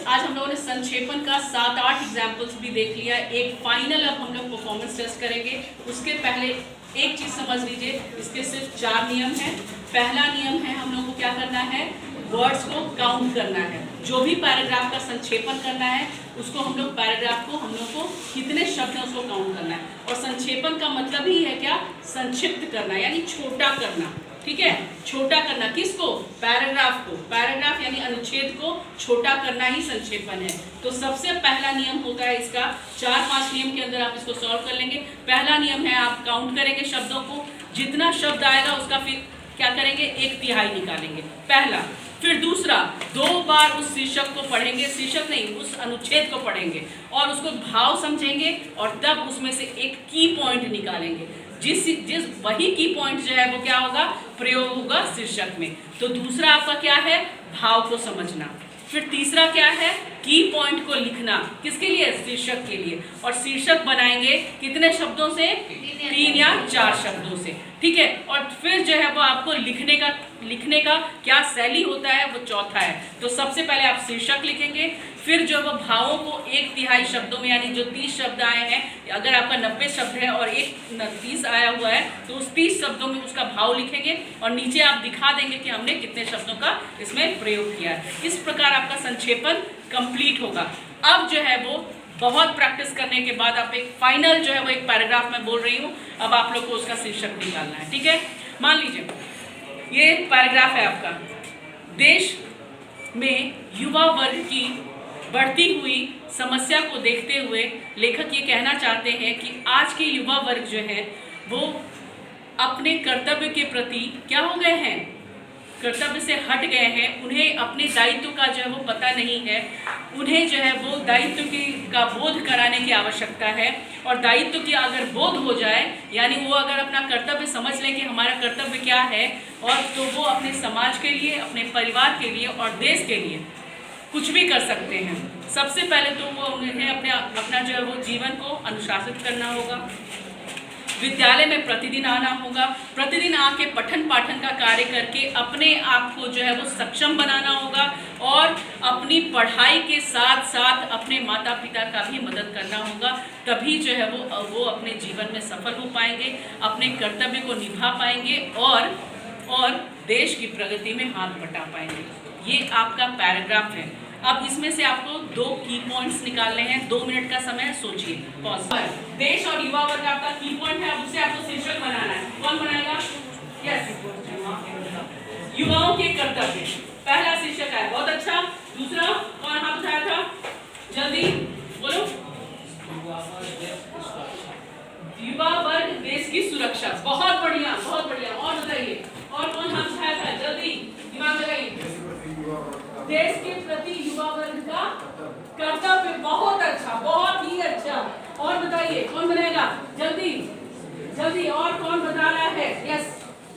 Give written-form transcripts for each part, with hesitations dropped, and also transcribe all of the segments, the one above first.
आज हम लोगों ने संक्षेपण का 7-8 एग्जाम्पल्स भी देख लिया। एक फाइनल अब हम लोग परफॉर्मेंस टेस्ट करेंगे। उसके पहले एक चीज समझ लीजिए, इसके सिर्फ 4 नियम हैं। पहला नियम है, हम लोग को क्या करना है, वर्ड्स को काउंट करना है। जो भी पैराग्राफ का संक्षेपण करना है उसको हम लोग पैराग्राफ को हम लोग को कितने शब्द हैं उसको काउंट करना है। और संक्षेपण का मतलब ही है क्या, संक्षिप्त करना, यानी छोटा करना। ठीक है, छोटा करना किसको, पैराग्राफ को। पैराग्राफ यानी अनुच्छेद को छोटा करना ही संक्षेपण है। तो सबसे पहला नियम होता है इसका, 4-5 नियम के अंदर आप इसको सॉल्व कर लेंगे। पहला नियम है, आप काउंट करेंगे शब्दों को, जितना शब्द आएगा उसका फिर क्या करेंगे, 1/3 निकालेंगे, पहला। फिर दूसरा, 2 बार उस शीर्षक को पढ़ेंगे, शीर्षक नहीं, उस अनुच्छेद को पढ़ेंगे और उसको भाव समझेंगे और तब उसमें से एक की पॉइंट निकालेंगे। जिस वही की पॉइंट जो है वो क्या होगा, प्रयोग होगा शीर्षक में। तो दूसरा आपका क्या है, भाव को समझना। फिर तीसरा क्या है, की पॉइंट को लिखना, किसके लिए, शीर्षक के लिए। और शीर्षक बनाएंगे कितने शब्दों से, 3 या 4 शब्दों से। ठीक है, और फिर जो है वो आपको लिखने का क्या शैली होता है वो चौथा है। तो सबसे पहले आप शीर्षक लिखेंगे, फिर जो वो भावों को 1/3 शब्दों में, यानी जो 30 शब्द आए हैं, अगर आपका 90 शब्द है और 30 आया हुआ है तो उस 30 शब्दों में उसका भाव लिखेंगे और नीचे आप दिखा देंगे कि हमने कितने शब्दों का इसमें प्रयोग किया है। इस प्रकार आपका संक्षेपण कंप्लीट होगा। अब जो है वो बहुत प्रैक्टिस करने के बाद आप एक फाइनल जो है वो एक पैराग्राफ में बोल रही हूँ, अब आप लोग को उसका शीर्षक निकालना है। ठीक है, मान लीजिए ये पैराग्राफ है आपका, देश में युवा वर्ग की बढ़ती हुई समस्या को देखते हुए लेखक ये कहना चाहते हैं कि आज के युवा वर्ग जो है वो अपने कर्तव्य के प्रति क्या हो गए हैं, कर्तव्य से हट गए हैं। उन्हें अपने दायित्व का जो है वो पता नहीं है। उन्हें जो है वो दायित्व का बोध कराने की आवश्यकता है। और दायित्व की अगर बोध हो जाए, यानी वो अगर अपना कर्तव्य समझ लें कि हमारा कर्तव्य क्या है, और तो वो अपने समाज के लिए, अपने परिवार के लिए और देश के लिए कुछ भी कर सकते हैं। सबसे पहले तो वो उन्हें अपना जो है वो जीवन को अनुशासित करना होगा। विद्यालय में प्रतिदिन आना होगा, प्रतिदिन आके पठन पाठन का कार्य करके अपने आप को जो है वो सक्षम बनाना होगा और अपनी पढ़ाई के साथ साथ अपने माता पिता का भी मदद करना होगा। तभी जो है वो अपने जीवन में सफल हो पाएंगे, अपने कर्तव्य को निभा पाएंगे और देश की प्रगति में हाथ बटा पाएंगे। ये आपका पैराग्राफ है। अब इसमें से आपको 2 की पॉइंट्स निकालने हैं। 2 मिनट का समय है, सोचिए। पॉज। देश और युवा वर्ग आपका की पॉइंट है, अब उसे आपको शीर्षक बनाना है। कौन बनाएगा? यस, युवाओं के कर्तव्य। पहला शीर्षक है, बहुत अच्छा। दूसरा कौन हाथ उठाया था, जल्दी बोलो। युवा वर्ग देश की सुरक्षा। बहुत बढ़िया, बहुत बढ़िया। और बताइए, और कौन हाथ उठाया था, जल्दी दिमाग लगाइए। देश के प्रति युवा वर्ग का कर्तव्य। बहुत अच्छा, बहुत ही अच्छा। और बताइए कौन बनाएगा, जल्दी जल्दी। और कौन बता रहा है? यस,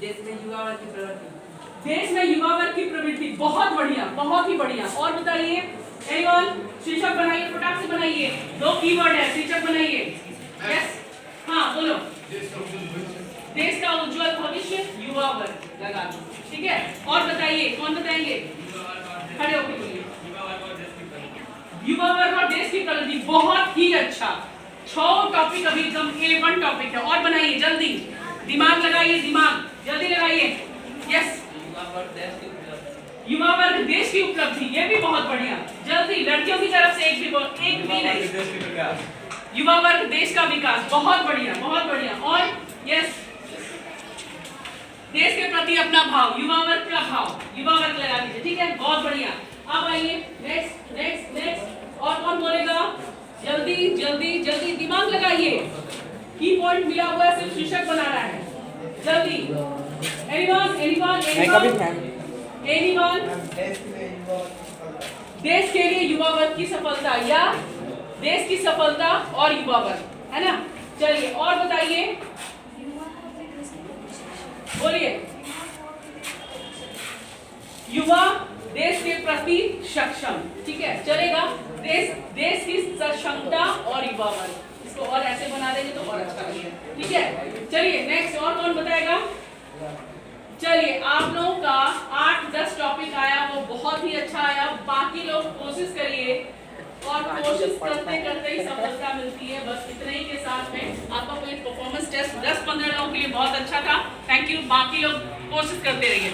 देश में युवा वर्ग की प्रवृत्ति। देश में युवा वर्ग की प्रवृत्ति। बहुत बढ़िया, बहुत ही बढ़िया। और बताइए, एनीवन, शीर्षक बनाइए, फटाक से बनाइए। 2 कीवर्ड है, शीर्षक बनाइए। यस, हाँ बोलो। देश का उज्जवल भविष्य, युवा वर्ग लगा दो। ठीक है, और बताइए, कौन बताएंगे, खड़े होकर बोलिए। युवा वर्ग और देश की प्रगति। बहुत ही अच्छा। 6 टॉपिक अभी एकदम A1 टॉपिक है। और बनाइए जल्दी, दिमाग लगाइए, दिमाग जल्दी लगाइए। यस, युवा वर्ग देश की उपलब्धि। ये भी बहुत बढ़िया, जल्दी। लड़कियों की तरफ से एक भी नहीं। युवा वर्ग देश का विकास। बहुत बढ़िया, बहुत बढ़िया। और यस, देश के प्रति अपना भाव, युवा वर्ग का भाव, युवा वर्ग लगा दीजिए। ठीक है, बहुत बढ़िया। अब आइए नेक्स्ट नेक्स्ट नेक्स्ट। और कौन बोलेगा, जल्दी जल्दी जल्दी, दिमाग लगाइए। की पॉइंट मिला हुआ है, सिर्फ शीर्षक बनाना है, जल्दी। Anyone anyone anyone. देश के लिए युवा वर्ग की सफलता, या देश की सफलता और युवा वर्ग, है ना। चलिए और बताइए, बोलिए। युवा देश के प्रति सक्षम। ठीक है, चलेगा। देश की सक्षमता और युवा वर्ग, इसको और ऐसे बना देंगे तो और अच्छा लगेगा। ठीक है, चलिए नेक्स्ट। और कौन बताएगा? चलिए, आप लोगों का 8-10 टॉपिक आया, वो बहुत ही अच्छा आया। बाकी लोग कोशिश करिए और कोशिश करते करते ही सफलता मिलती है। बस इतने ही के साथ में आपका कोई परफॉर्मेंस टेस्ट 10-15 लोगों के लिए बहुत अच्छा था। थैंक यू, बाकी लोग कोशिश करते रहिए।